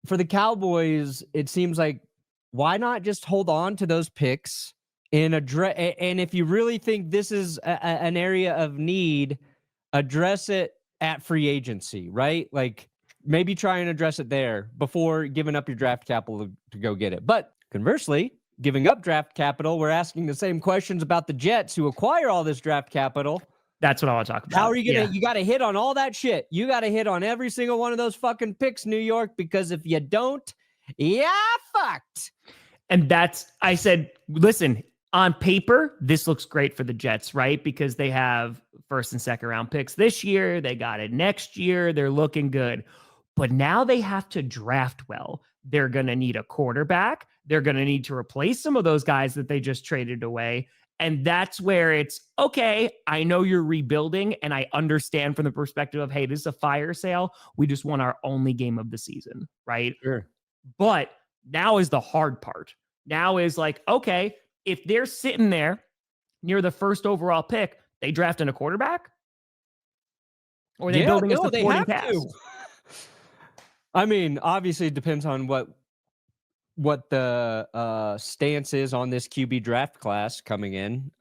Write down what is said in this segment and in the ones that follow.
for the Cowboys, it seems like why not just hold on to those picks and if you really think this is an area of need, address it at free agency, right? Like maybe try and address it there before giving up your draft capital to go get it. But conversely, giving up draft capital, we're asking the same questions about the Jets who acquire all this draft capital. That's what I want to talk about. How are you going to, you got to hit on all that shit. You got to hit on every single one of those fucking picks, New York, because if you don't, fucked. And I said, listen, on paper, this looks great for the Jets, right? Because they have first and second round picks this year. They got it next year. They're looking good. But now they have to draft well. They're going to need a quarterback. They're going to need to replace some of those guys that they just traded away. And that's where it's, okay, I know you're rebuilding, and I understand from the perspective of, hey, this is a fire sale. We just won our only game of the season, right? Sure. But now is the hard part. Now is like, okay, if they're sitting there near the first overall pick, they drafting a quarterback? Or are they building a supporting cast? I mean, obviously it depends on what the stance is on this QB draft class coming in.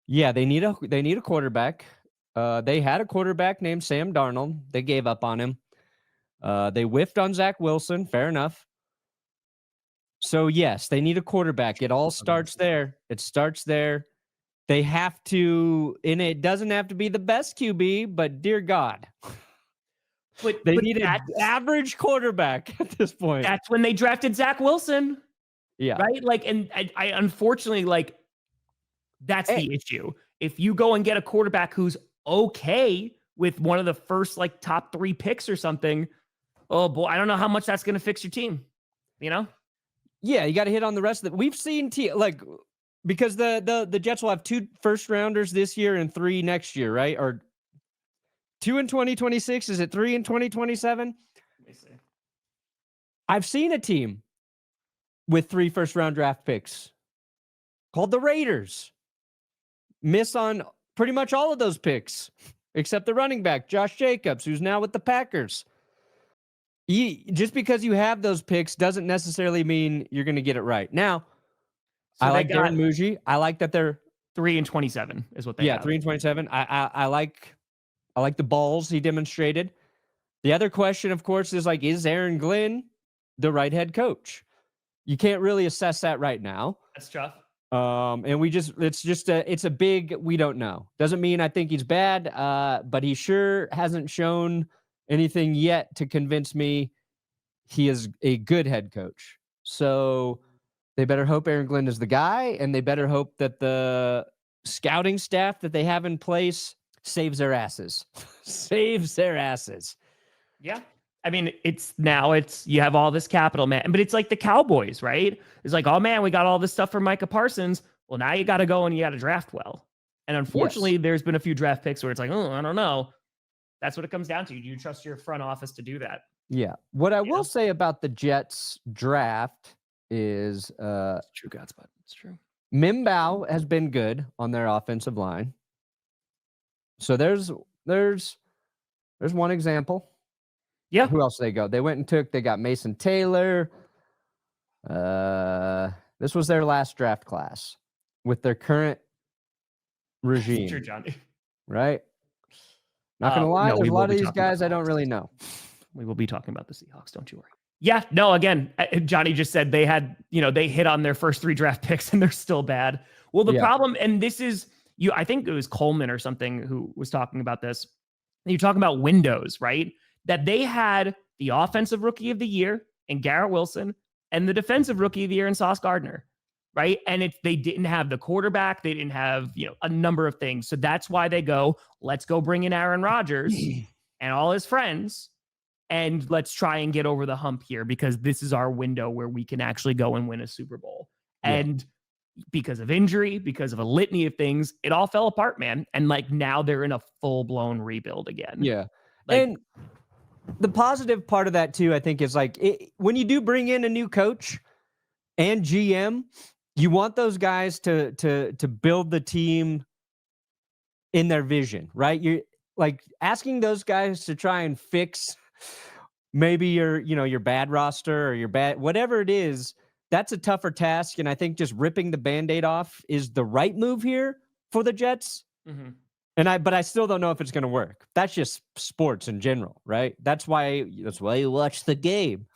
Yeah, they need a quarterback. They had a quarterback named Sam Darnold. They gave up on him. They whiffed on Zach Wilson. Fair enough. So yes, they need a quarterback. It all starts there. It starts there. They have to, and it doesn't have to be the best QB, but dear God. But they need an average quarterback at this point. That's when they drafted Zach Wilson. Yeah. Right? Like, and I unfortunately, like, that's the issue. If you go and get a quarterback who's okay with one of the first, like, top 3 picks or something, oh boy, I don't know how much that's going to fix your team. You know? Yeah, you got to hit on the rest of it. We've seen because the Jets will have 2 first rounders this year and 3 next year, right? Or 2 in 2026. Is it 3 in 2027? Let me see. I've seen a team with 3 first-round draft picks called the Raiders miss on pretty much all of those picks, except the running back, Josh Jacobs, who's now with the Packers. Just because you have those picks doesn't necessarily mean you're going to get it right. Now, so I like Darren Muji. I like that they're 3 and 27 is what they have. 3 and 27. I like the balls he demonstrated. The other question, of course, is is Aaron Glenn the right head coach? You can't really assess that right now. That's tough. And it's a big, we don't know. Doesn't mean I think he's bad, but he sure hasn't shown anything yet to convince me he is a good head coach. So they better hope Aaron Glenn is the guy, and they better hope that the scouting staff that they have in place saves their asses. Saves their asses. Yeah. I mean, you have all this capital, man. But it's like the Cowboys, right? It's like, oh man, we got all this stuff from Micah Parsons. Well, now you got to go and you got to draft well. And unfortunately, There's been a few draft picks where it's like, oh, I don't know. That's what it comes down to. Do you trust your front office to do that? Yeah. What I will say about the Jets draft is it's true, God's butt. It's true. Mimbow has been good on their offensive line. So there's one example. Yeah. Who else they go? They got Mason Taylor. This was their last draft class with their current regime. True, Johnny. Right? Not gonna lie, there's a lot of these guys I don't really know. We will be talking about the Seahawks, don't you worry. Yeah, no, again, Johnny just said they had, they hit on their first 3 draft picks and they're still bad. Well, the problem, and this is, I think it was Coleman or something who was talking about this. You're talking about windows, right? That they had the offensive rookie of the year in Garrett Wilson and the defensive rookie of the year in Sauce Gardner, right? And they didn't have the quarterback. They didn't have, a number of things. So that's why they go, let's go bring in Aaron Rodgers and all his friends, and let's try and get over the hump here, because this is our window where we can actually go and win a Super Bowl. Yeah. And because of injury, because of a litany of things, it all fell apart, man. And now they're in a full-blown rebuild again. Yeah. And the positive part of that too, I think, is when you do bring in a new coach and GM, you want those guys to build the team in their vision, right? You're asking those guys to try and fix maybe your bad roster or your bad whatever it is, that's a tougher task. And I think just ripping the Band-Aid off is the right move here for the Jets. Mm-hmm. But I still don't know if it's going to work. That's just sports in general, right? That's why you watch the game.